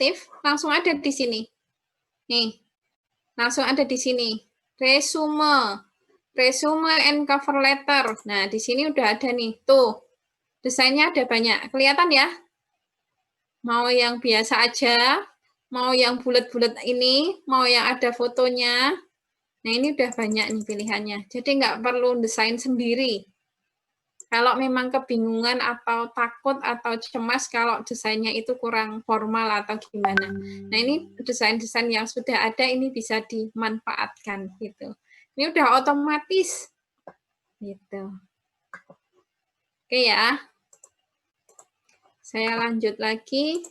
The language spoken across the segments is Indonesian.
aktif, langsung ada di sini. Nih, langsung ada di sini. Resume and cover letter. Nah, di sini udah ada nih. Tuh, desainnya ada banyak. Kelihatan ya? Mau yang biasa aja, mau yang bulat-bulat ini, mau yang ada fotonya. Nah, ini udah banyak nih pilihannya. Jadi nggak perlu desain sendiri. Kalau memang kebingungan atau takut atau cemas kalau desainnya itu kurang formal atau gimana. Nah, ini desain-desain yang sudah ada ini bisa dimanfaatkan gitu. Ini udah otomatis gitu. Oke ya. Saya lanjut lagi.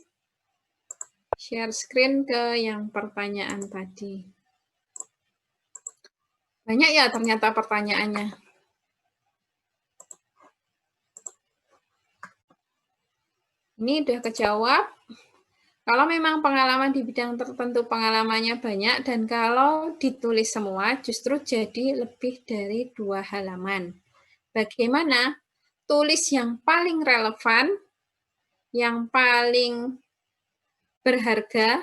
Share screen ke yang pertanyaan tadi. Banyak ya ternyata pertanyaannya. Ini udah kejawab. Kalau memang pengalaman di bidang tertentu pengalamannya banyak, dan kalau ditulis semua justru jadi lebih dari 2 halaman. Bagaimana? Tulis yang paling relevan, yang paling berharga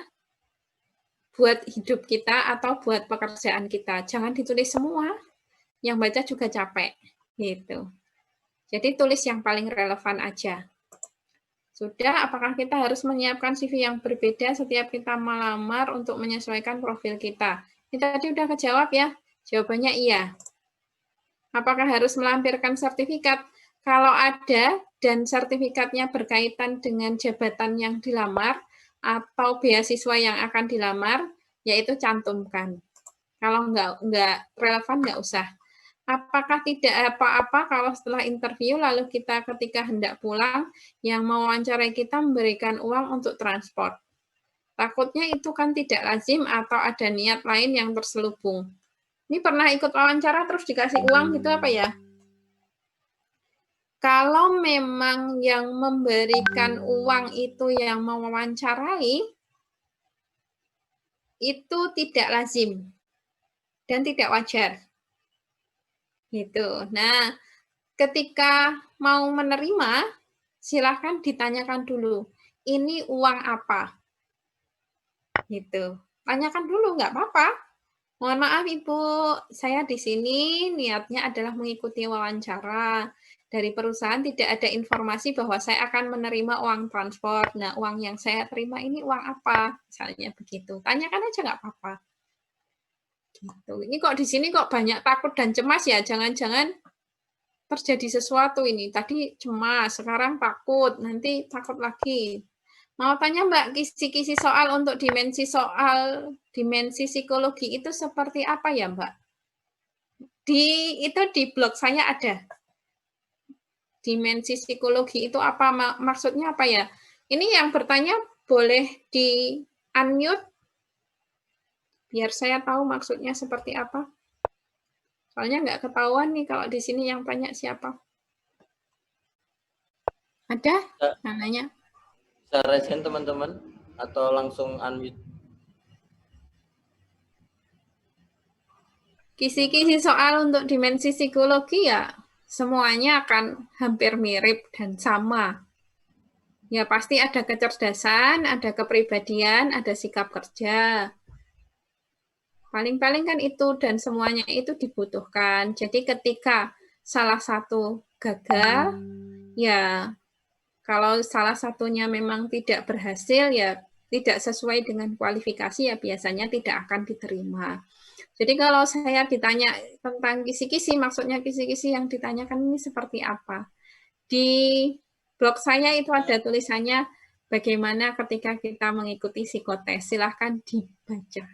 buat hidup kita atau buat pekerjaan kita. Jangan ditulis semua, yang baca juga capek. Gitu. Jadi tulis yang paling relevan aja. Sudah, apakah kita harus menyiapkan CV yang berbeda setiap kita melamar untuk menyesuaikan profil kita? Ini tadi udah kejawab ya? Jawabannya iya. Apakah harus melampirkan sertifikat? Kalau ada dan sertifikatnya berkaitan dengan jabatan yang dilamar atau beasiswa yang akan dilamar, yaitu cantumkan. Kalau nggak relevan, nggak usah. Apakah tidak apa-apa kalau setelah interview lalu kita ketika hendak pulang yang mewawancarai kita memberikan uang untuk transport? Takutnya itu kan tidak lazim atau ada niat lain yang terselubung. Ini pernah ikut wawancara terus dikasih uang gitu apa ya? Kalau memang yang memberikan uang itu yang mewawancarai, itu tidak lazim dan tidak wajar. Gitu. Nah, ketika mau menerima, silahkan ditanyakan dulu, ini uang apa? Gitu. Tanyakan dulu, nggak apa-apa. Mohon maaf Ibu, saya di sini niatnya adalah mengikuti wawancara. Dari perusahaan tidak ada informasi bahwa saya akan menerima uang transport. Nah, uang yang saya terima ini uang apa? Misalnya begitu. Tanyakan aja nggak apa-apa. Gitu. Ini kok di sini kok banyak takut dan cemas ya? Jangan-jangan terjadi sesuatu ini. Tadi cemas, sekarang takut, nanti takut lagi. Mau tanya Mbak, kisi-kisi soal untuk dimensi psikologi itu seperti apa ya Mbak? Itu di blog saya ada. Dimensi psikologi itu apa? Maksudnya apa ya? Ini yang bertanya boleh di unmute biar saya tahu maksudnya seperti apa. Soalnya nggak ketahuan nih kalau di sini yang tanya siapa. Ada? Nanya. Bisa raise teman-teman atau langsung unmute? Kisi-kisi soal untuk dimensi psikologi ya semuanya akan hampir mirip dan sama. Ya pasti ada kecerdasan, ada kepribadian, ada sikap kerja. Paling-paling kan itu dan semuanya itu dibutuhkan. Jadi ketika salah satu gagal, ya kalau salah satunya memang tidak berhasil, ya tidak sesuai dengan kualifikasi, ya biasanya tidak akan diterima. Jadi kalau saya ditanya tentang kisi-kisi, maksudnya kisi-kisi yang ditanyakan ini seperti apa? Di blog saya itu ada tulisannya bagaimana ketika kita mengikuti psikotes. Silahkan dibaca.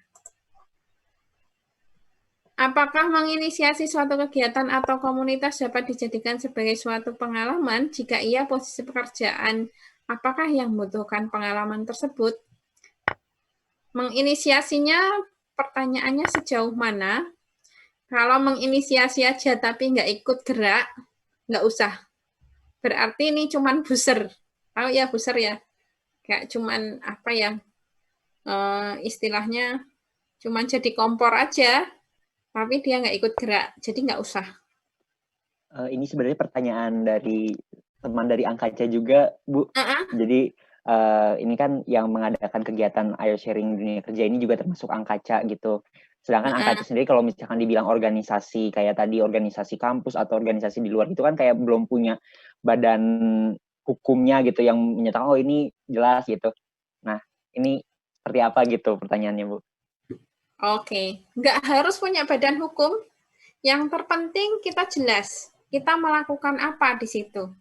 Apakah menginisiasi suatu kegiatan atau komunitas dapat dijadikan sebagai suatu pengalaman jika ia posisi pekerjaan? Apakah yang membutuhkan pengalaman tersebut? Menginisiasinya pertanyaannya sejauh mana? Kalau menginisiasi aja tapi nggak ikut gerak, nggak usah. Berarti ini cuman booster. Tahu ya booster ya? Kayak cuman apa ya, istilahnya cuman jadi kompor aja, tapi dia nggak ikut gerak. Jadi nggak usah. Ini sebenarnya pertanyaan dari teman dari Angkaca juga, Bu. Jadi ini kan yang mengadakan kegiatan air sharing dunia kerja ini juga termasuk Angkaca gitu. Sedangkan Angkaca sendiri kalau misalkan dibilang organisasi kayak tadi organisasi kampus atau organisasi di luar itu kan kayak belum punya badan hukumnya gitu yang menyatakan oh ini jelas gitu. Nah, ini seperti apa gitu pertanyaannya, Bu? Oke, nggak harus punya badan hukum. Yang terpenting kita jelas, kita melakukan apa di situ.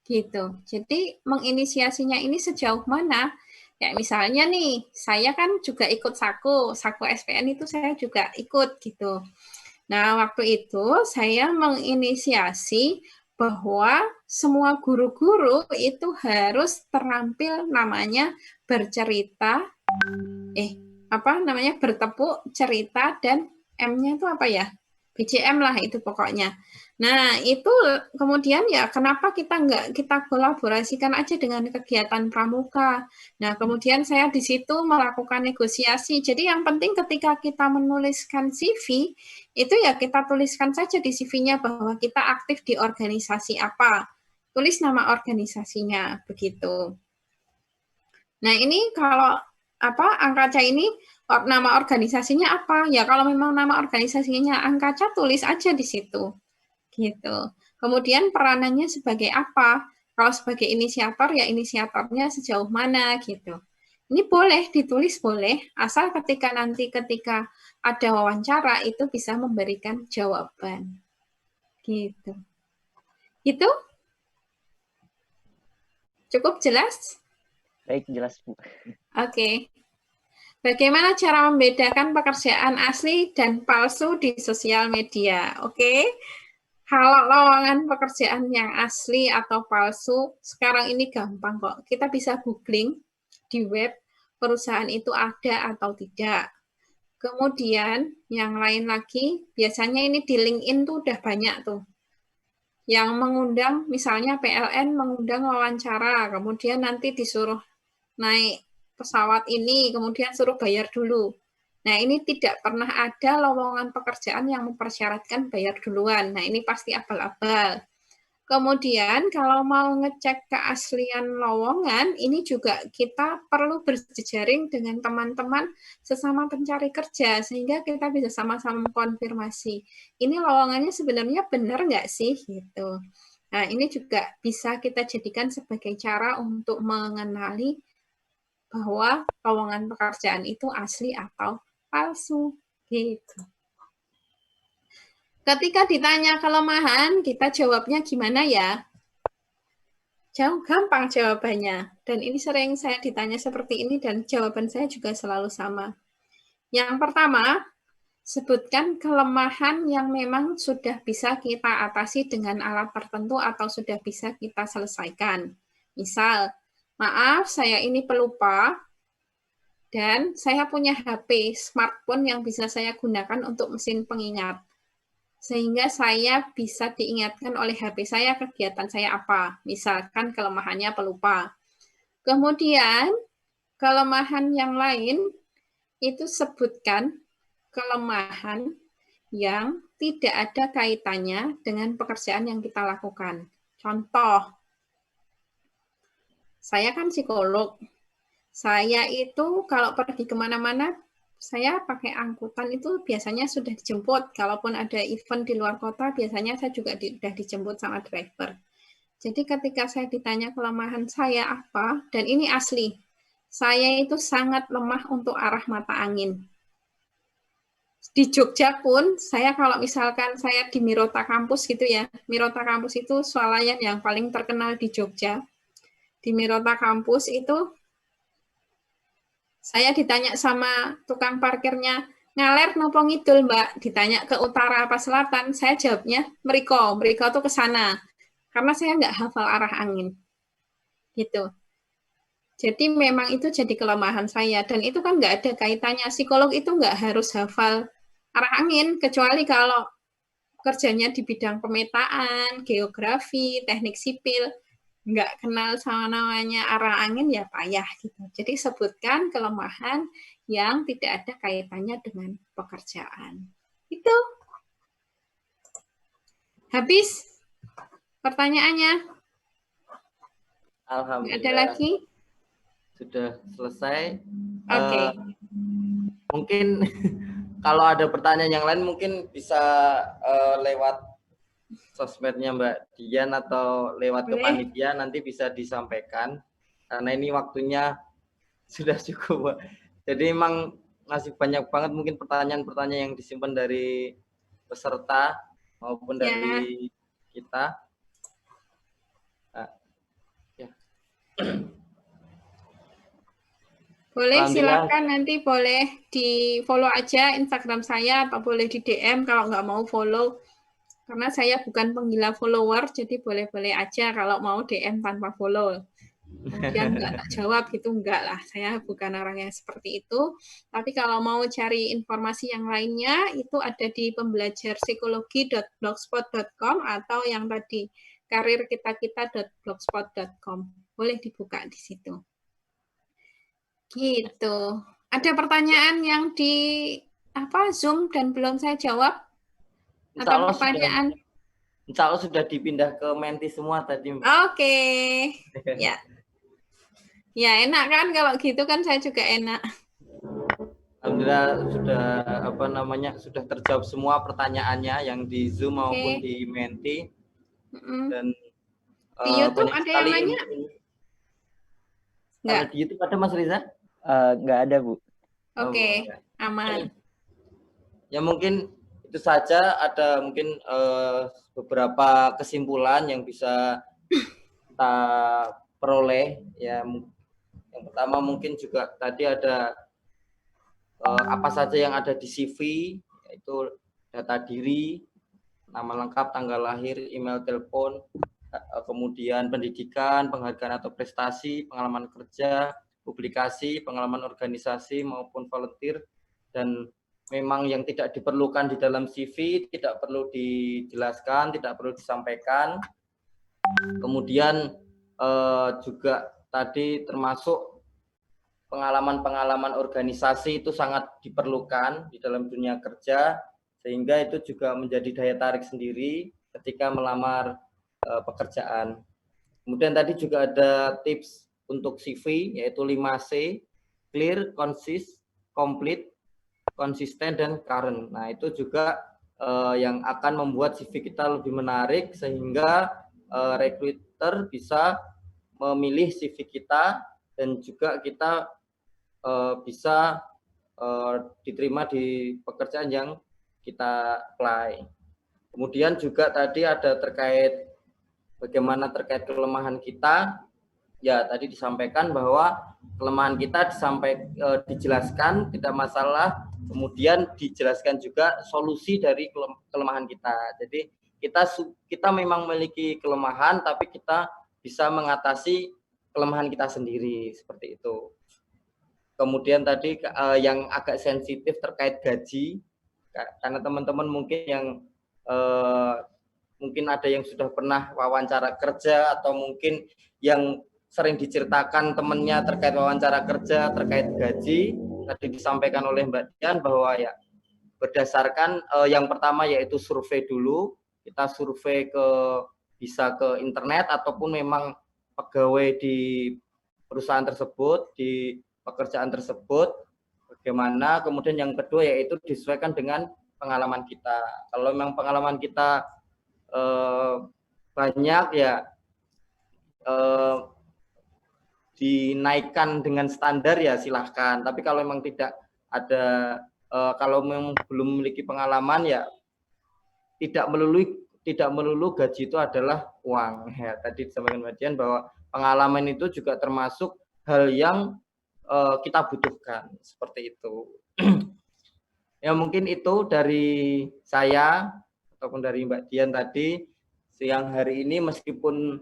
Gitu. Jadi menginisiasinya ini sejauh mana? Ya misalnya nih, saya kan juga ikut Saku SPN itu saya juga ikut gitu. Nah, waktu itu saya menginisiasi bahwa semua guru-guru itu harus terampil namanya bercerita, bertepuk, cerita, dan M-nya itu apa ya? BCM lah itu pokoknya. Nah, itu kemudian ya kenapa kita nggak kita kolaborasikan aja dengan kegiatan pramuka. Nah, kemudian saya di situ melakukan negosiasi. Jadi yang penting ketika kita menuliskan CV, itu ya kita tuliskan saja di CV-nya bahwa kita aktif di organisasi apa. Tulis nama organisasinya, begitu. Nah, ini kalau Angkaca ini nama organisasinya apa? Ya kalau memang nama organisasinya Angkaca tulis aja di situ. Gitu. Kemudian peranannya sebagai apa? Kalau sebagai inisiator ya inisiatornya sejauh mana gitu. Ini boleh ditulis boleh, asal ketika ada wawancara itu bisa memberikan jawaban. Gitu. Gitu? Cukup jelas? Baik, jelas, Bu. Oke. Bagaimana cara membedakan pekerjaan asli dan palsu di sosial media? Oke. Kalau lowongan pekerjaan yang asli atau palsu, sekarang ini gampang kok. Kita bisa googling di web, perusahaan itu ada atau tidak. Kemudian, yang lain lagi, biasanya ini di LinkedIn tuh udah banyak tuh. Yang mengundang, misalnya PLN mengundang wawancara, kemudian nanti disuruh naik pesawat ini, kemudian suruh bayar dulu. Nah, ini tidak pernah ada lowongan pekerjaan yang mempersyaratkan bayar duluan. Nah, ini pasti abal-abal. Kemudian, kalau mau ngecek keaslian lowongan, ini juga kita perlu berjejaring dengan teman-teman sesama pencari kerja, sehingga kita bisa sama-sama mengkonfirmasi. Ini lowongannya sebenarnya benar nggak sih? Gitu. Nah, ini juga bisa kita jadikan sebagai cara untuk mengenali bahwa lowongan pekerjaan itu asli atau palsu. Gitu. Ketika ditanya kelemahan, kita jawabnya gimana ya? Jauh gampang jawabannya. Dan ini sering saya ditanya seperti ini dan jawaban saya juga selalu sama. Yang pertama, sebutkan kelemahan yang memang sudah bisa kita atasi dengan alat tertentu atau sudah bisa kita selesaikan. Misal, maaf saya ini pelupa, dan saya punya HP smartphone yang bisa saya gunakan untuk mesin pengingat. Sehingga saya bisa diingatkan oleh HP saya kegiatan saya apa. Misalkan kelemahannya pelupa. Kemudian, kelemahan yang lain itu sebutkan kelemahan yang tidak ada kaitannya dengan pekerjaan yang kita lakukan. Contoh, saya kan psikolog. Saya itu kalau pergi kemana-mana, saya pakai angkutan itu biasanya sudah dijemput. Kalaupun ada event di luar kota, biasanya saya juga sudah dijemput sama driver. Jadi ketika saya ditanya kelemahan saya apa, dan ini asli, saya itu sangat lemah untuk arah mata angin. Di Jogja pun, saya kalau misalkan saya di Mirota Kampus gitu ya, Mirota Kampus itu swalayan yang paling terkenal di Jogja. Di Mirota Kampus itu saya ditanya sama tukang parkirnya, ngaler nopo ngidul mbak, ditanya ke utara apa selatan, saya jawabnya meriko tuh ke sana, karena saya nggak hafal arah angin, gitu. Jadi memang itu jadi kelemahan saya, dan itu kan nggak ada kaitannya, psikolog itu nggak harus hafal arah angin, kecuali kalau kerjanya di bidang pemetaan, geografi, teknik sipil, nggak kenal sama namanya arah angin ya payah gitu. Jadi sebutkan kelemahan yang tidak ada kaitannya dengan pekerjaan. Itu. Habis pertanyaannya. Alhamdulillah. Ada lagi? sudah selesai. Oke. Mungkin kalau ada pertanyaan yang lain mungkin bisa lewat sosmednya Mbak Dian atau lewat ke Boleh. panitia, nanti bisa disampaikan karena ini waktunya sudah cukup, Mbak. Jadi emang masih banyak banget mungkin pertanyaan-pertanyaan yang disimpan dari peserta maupun Ya. dari kita. Nah, ya. Boleh, Alhamdulillah. silakan nanti boleh di follow aja Instagram saya atau boleh di DM kalau nggak mau follow. Karena saya bukan penggila follower, jadi boleh-boleh aja kalau mau DM tanpa follow. Kemudian nggak tak jawab gitu, enggak lah. Saya bukan orang yang seperti itu. Tapi kalau mau cari informasi yang lainnya, itu ada di pembelajarpsikologi.blogspot.com atau yang tadi karirkitakita.blogspot.com. Boleh dibuka di situ. Gitu. Ada pertanyaan yang di Zoom dan belum saya jawab? Atau pertanyaan? Insya Allah sudah dipindah ke Menti semua tadi. Oke. Ya. Ya enak kan kalau gitu kan, saya juga enak. Alhamdulillah sudah terjawab semua pertanyaannya yang di Zoom maupun di Menti. Dan di YouTube ada yang nanya? Kalau di YouTube ada Mas Riza? Nggak ada, Bu. Oke, aman. Ya mungkin itu saja, ada mungkin beberapa kesimpulan yang bisa kita peroleh. Ya, yang pertama mungkin juga tadi ada apa saja yang ada di CV, yaitu data diri, nama lengkap, tanggal lahir, email, telepon, kemudian pendidikan, penghargaan atau prestasi, pengalaman kerja, publikasi, pengalaman organisasi maupun volunteer, dan memang yang tidak diperlukan di dalam CV tidak perlu dijelaskan, tidak perlu disampaikan. Kemudian juga tadi termasuk pengalaman-pengalaman organisasi itu sangat diperlukan di dalam dunia kerja, sehingga itu juga menjadi daya tarik sendiri ketika melamar pekerjaan. Kemudian tadi juga ada tips untuk CV, yaitu 5C, clear, concise, complete, konsisten, dan current. Nah, itu juga yang akan membuat CV kita lebih menarik, sehingga recruiter bisa memilih CV kita, dan juga kita bisa diterima di pekerjaan yang kita apply. Kemudian juga tadi ada terkait bagaimana terkait kelemahan kita. Ya, tadi disampaikan bahwa kelemahan kita dijelaskan, tidak masalah. Kemudian dijelaskan juga solusi dari kelemahan kita. Jadi kita memang memiliki kelemahan, tapi kita bisa mengatasi kelemahan kita sendiri, seperti itu. Kemudian tadi yang agak sensitif terkait gaji, karena teman-teman mungkin yang mungkin ada yang sudah pernah wawancara kerja, atau mungkin yang sering diceritakan temannya terkait wawancara kerja, terkait gaji. Tadi disampaikan oleh Mbak Dian bahwa ya berdasarkan yang pertama yaitu survei dulu. Kita survei bisa ke internet ataupun memang pegawai di perusahaan tersebut, di pekerjaan tersebut, bagaimana. Kemudian yang kedua yaitu disesuaikan dengan pengalaman kita. Kalau memang pengalaman kita banyak, ya dinaikkan dengan standar, ya silahkan. Tapi kalau memang tidak ada, kalau memang belum memiliki pengalaman, ya tidak melulu gaji itu adalah uang. Ya, tadi disampaikan Mbak Dian bahwa pengalaman itu juga termasuk hal yang kita butuhkan, seperti itu. Ya mungkin itu dari saya ataupun dari Mbak Dian tadi siang hari ini. Meskipun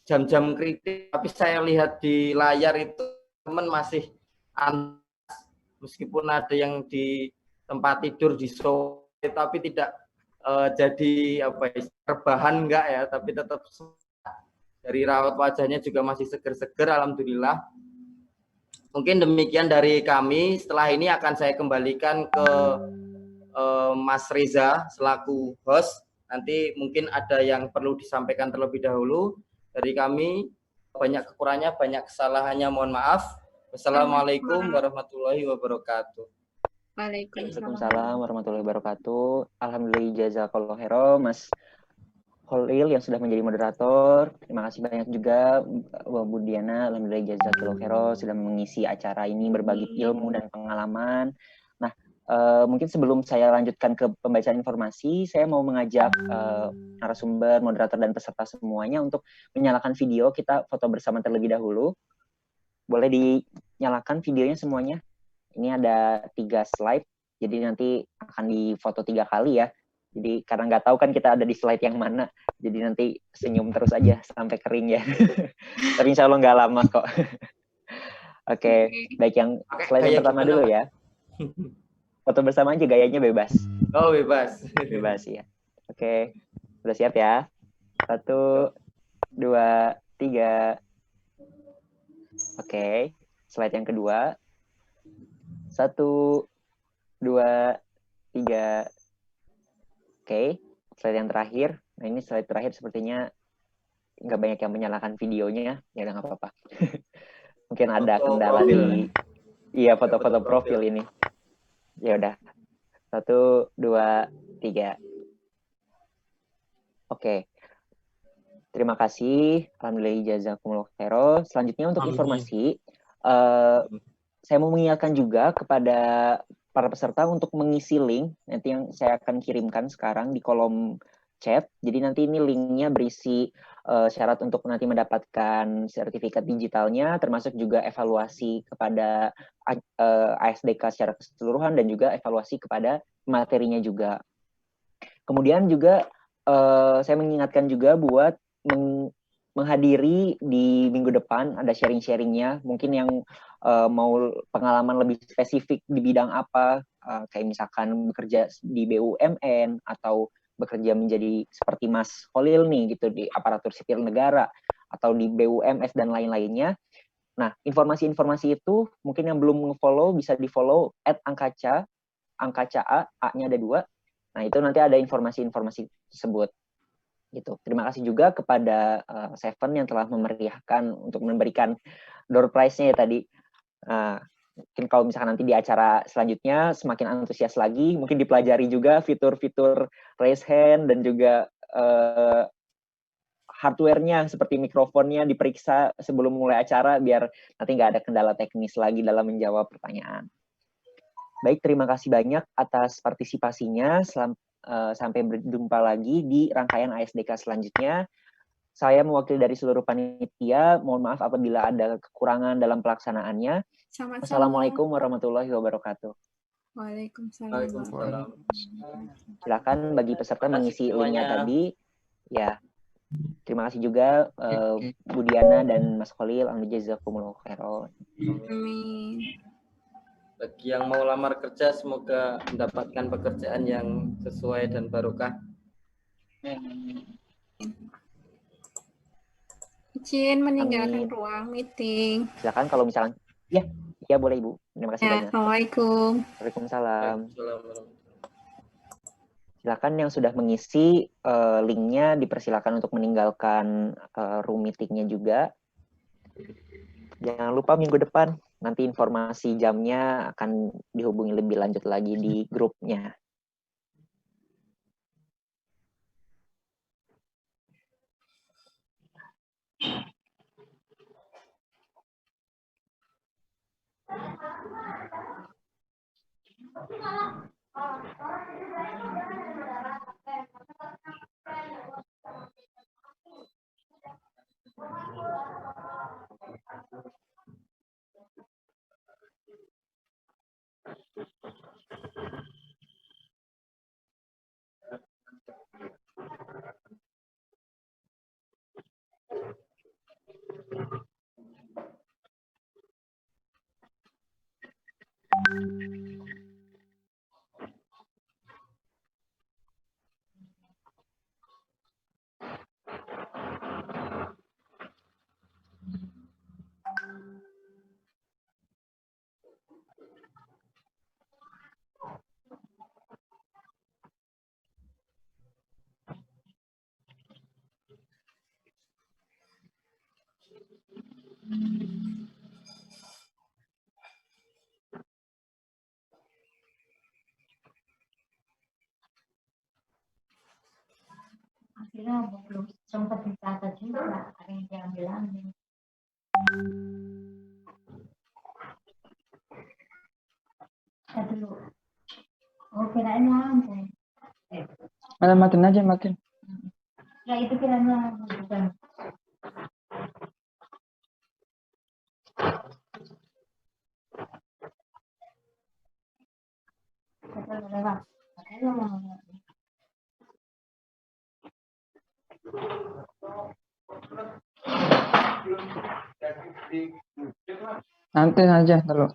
jam-jam kritis, tapi saya lihat di layar itu teman masih antusias, meskipun ada yang di tempat tidur di sore, tapi tidak jadi rebahan, enggak ya, tapi tetap dari raut wajahnya juga masih seger-seger, alhamdulillah. Mungkin demikian dari kami. Setelah ini akan saya kembalikan ke Mas Reza selaku host. Nanti mungkin ada yang perlu disampaikan terlebih dahulu dari kami. Banyak kekurangannya, banyak kesalahannya, mohon maaf. Wassalamualaikum warahmatullahi wabarakatuh. Waalaikumsalam warahmatullahi wabarakatuh. Alhamdulillah jazakallahu khairan Mas Khalil yang sudah menjadi moderator. Terima kasih banyak juga Bu Diana. Alhamdulillah jazakallahu khairan sudah mengisi acara ini, berbagi ilmu dan pengalaman. Nah, mungkin sebelum saya lanjutkan ke pembacaan informasi, saya mau mengajak narasumber, moderator dan peserta semuanya untuk menyalakan video. Kita foto bersama terlebih dahulu. Boleh dinyalakan videonya semuanya. Ini ada 3 slide, jadi nanti akan difoto 3 kali ya. Jadi karena nggak tahu kan kita ada di slide yang mana, jadi nanti senyum terus aja sampai kering ya. Tapi insya Allah nggak lama kok. Oke, baik, yang slide yang pertama dulu ya. Foto bersama aja, gayanya bebas. Oh, bebas. Bebas ya. Oke, udah siap ya? 1, 2, 3. Oke, slide yang kedua. 1, 2, 3. Oke, slide yang terakhir. Nah, ini slide terakhir sepertinya nggak banyak yang menyalakan videonya. Ya udah nggak apa-apa. Mungkin ada kendala di foto-foto profil ini. Ya udah. 1, 2, 3. Oke. Terima kasih. Alhamdulillah jazakumullah khairan. Selanjutnya untuk informasi, saya mau mengingatkan juga kepada para peserta untuk mengisi link nanti yang saya akan kirimkan sekarang di kolom chat. Jadi nanti ini linknya berisi syarat untuk nanti mendapatkan sertifikat digitalnya, termasuk juga evaluasi kepada ASDK secara keseluruhan dan juga evaluasi kepada materinya juga. Kemudian juga saya mengingatkan juga buat menghadiri di minggu depan ada sharing-sharingnya, mungkin yang mau pengalaman lebih spesifik di bidang apa, kayak misalkan bekerja di BUMN atau bekerja menjadi seperti Mas Khalil nih gitu di aparatur sipil negara atau di BUMS dan lain-lainnya. Nah, informasi-informasi itu mungkin yang belum follow bisa di-follow @angkaca, angkaca A-nya ada 2. Nah, itu nanti ada informasi-informasi tersebut. Gitu. Terima kasih juga kepada Seven yang telah memeriahkan untuk memberikan door prize-nya ya tadi. Mungkin kalau misalkan nanti di acara selanjutnya semakin antusias lagi, mungkin dipelajari juga fitur-fitur raise hand dan juga hardware-nya seperti mikrofonnya diperiksa sebelum mulai acara biar nanti nggak ada kendala teknis lagi dalam menjawab pertanyaan. Baik, terima kasih banyak atas partisipasinya. Sampai berjumpa lagi di rangkaian ASDK selanjutnya. Saya mewakili dari seluruh panitia, mohon maaf apabila ada kekurangan dalam pelaksanaannya. Sama-sama. Assalamualaikum warahmatullahi wabarakatuh. Waalaikumsalam. Silakan bagi peserta mengisi linknya tadi. Ya, terima kasih juga Bu Diana dan Mas Khalil. Jazakumullah khairan. Amin. Bagi yang mau lamar kerja, semoga mendapatkan pekerjaan yang sesuai dan barokah. Izin meninggalkan ruang meeting. Silakan kalau misalkan, ya boleh Ibu. Terima kasih banyak. Assalamualaikum. Waalaikumsalam. Silakan yang sudah mengisi linknya dipersilakan untuk meninggalkan room meetingnya juga. Jangan lupa minggu depan nanti informasi jamnya akan dihubungi lebih lanjut lagi di grupnya. kira belum sempat dicatat juga, ada yang diambil-ambil. Saya dulu. Oh, kirain langsung. Matiin aja, matiin. Ya itu kirain langsung, bukan. Nanti aja dulu.